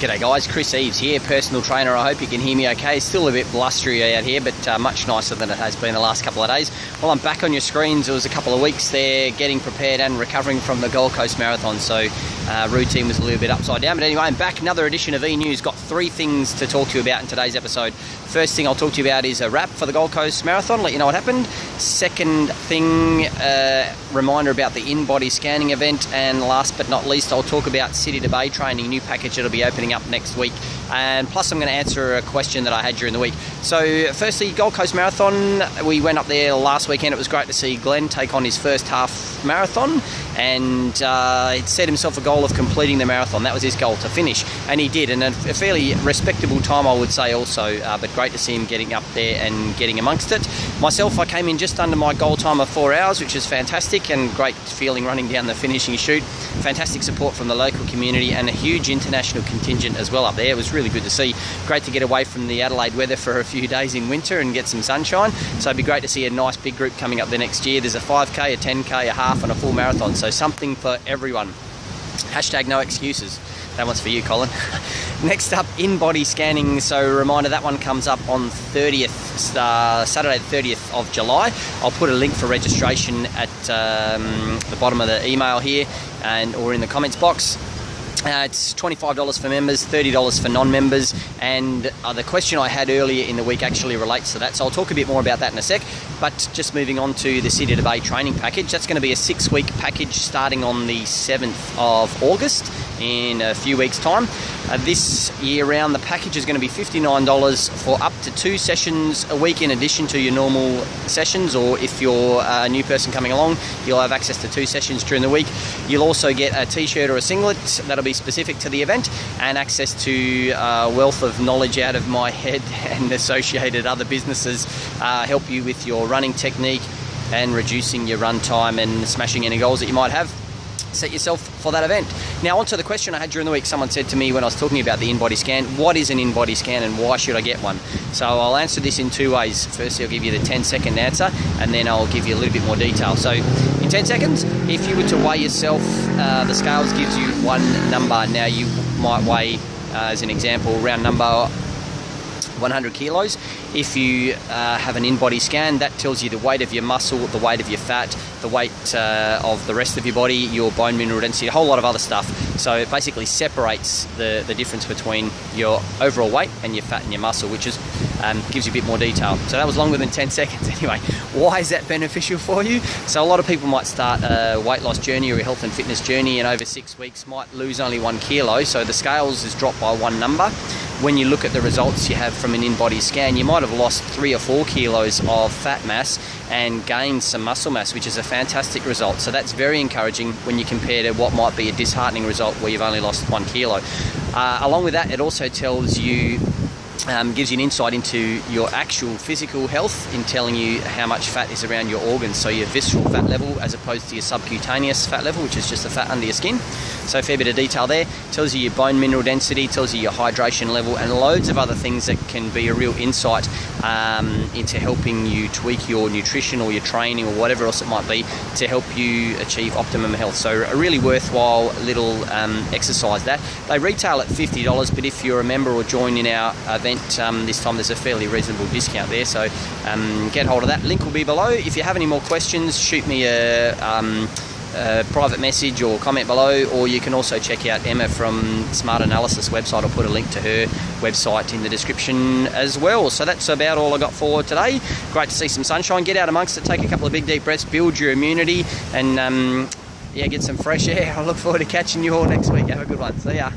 G'day guys, Chris Eves here, personal trainer. I hope you can hear me okay. Still a bit blustery out here, but much nicer than it has been the last couple of days. Well, I'm back on your screens. It was a couple of weeks there getting prepared and recovering from the Gold Coast Marathon, so routine was a little bit upside down. But anyway, I'm back. Another edition of eNews. Got three things to talk to you about in today's episode. First thing I'll talk to you about is a wrap for the Gold Coast Marathon, let you know what happened. Second thing, reminder about the in-body scanning event. And last but not least, I'll talk about City to Bay training, new package that'll be opening up next week. And plus I'm going to answer a question that I had during the week. So firstly, Gold Coast Marathon, we went up there last weekend. It was great to see Glenn take on his first half marathon, and he'd set himself a goal of completing the marathon. That was his goal, to finish, and he did, and a fairly respectable time I would say also, but great to see him getting up there and getting amongst it. Myself, I came in just under my goal time of 4 hours, which is fantastic, and great feeling running down the finishing chute. Fantastic support from the local community and a huge international contingent as well up there. It was really good to see. Great to get away from the Adelaide weather for a few days in winter and get some sunshine. So it'd be great to see a nice big group coming up there next year. There's a 5K, a 10K, a half and a full marathon. So something for everyone. Hashtag no excuses. That one's for you, Colin. Next up, in-body scanning. So a reminder, that one comes up on 30th, Saturday the 30th of July. I'll put a link for registration at the bottom of the email here or in the comments box. It's $25 for members, $30 for non-members, and the question I had earlier in the week actually relates to that, so I'll talk a bit more about that in a sec. But just moving on to the City to Bay training package, that's going to be a 6-week package starting on the 7th of August in a few weeks' time. This year round, the package is going to be $59 for up to 2 sessions a week in addition to your normal sessions, or if you're a new person coming along, you'll have access to 2 sessions during the week. You'll also get a t-shirt or a singlet that'll be specific to the event, and access to a wealth of knowledge out of my head and associated other businesses, help you with your running technique and reducing your run time and smashing any goals that you might have. Set yourself for that event. Now, onto the question I had during the week. Someone said to me when I was talking about the in-body scan, what is an in-body scan and why should I get one? So I'll answer this in 2 ways. Firstly, I'll give you the 10-second answer, and then I'll give you a little bit more detail. So in 10 seconds, if you were to weigh yourself, the scales gives you one number. Now, you might weigh, as an example, round number 100 kilos. If you have an in-body scan, that tells you the weight of your muscle, the weight of your fat, the weight of the rest of your body, your bone mineral density, a whole lot of other stuff. So it basically separates the difference between your overall weight and your fat and your muscle, which is gives you a bit more detail. So that was longer than 10 seconds anyway. Why is that beneficial for you? So a lot of people might start a weight loss journey or a health and fitness journey, and over 6 weeks might lose only 1 kilo. So the scales is dropped by 1 number. When you look at the results you have from an in-body scan, you might have lost 3 or 4 kilos of fat mass and gained some muscle mass, which is a fantastic result. So that's very encouraging when you compare to what might be a disheartening result where you've only lost 1 kilo. Along with that, it also tells you, gives you an insight into your actual physical health in telling you how much fat is around your organs, so your visceral fat level as opposed to your subcutaneous fat level, which is just the fat under your skin. So a fair bit of detail there. Tells you your bone mineral density, tells you your hydration level, and loads of other things that can be a real insight into helping you tweak your nutrition or your training or whatever else it might be to help you achieve optimum health. So a really worthwhile little exercise that. They retail at $50, but if you're a member or join in our event this time, there's a fairly reasonable discount there, so get hold of that. Link will be below. If you have any more questions, shoot me a private message or comment below, or you can also check out Emma from Smart Analysis website. I'll put a link to her website in the description as well. So that's about all I got for today. Great to see some sunshine. Get out amongst it, take a couple of big deep breaths, build your immunity, and yeah, get some fresh air. I look forward to catching you all next week. Have a good one. See ya.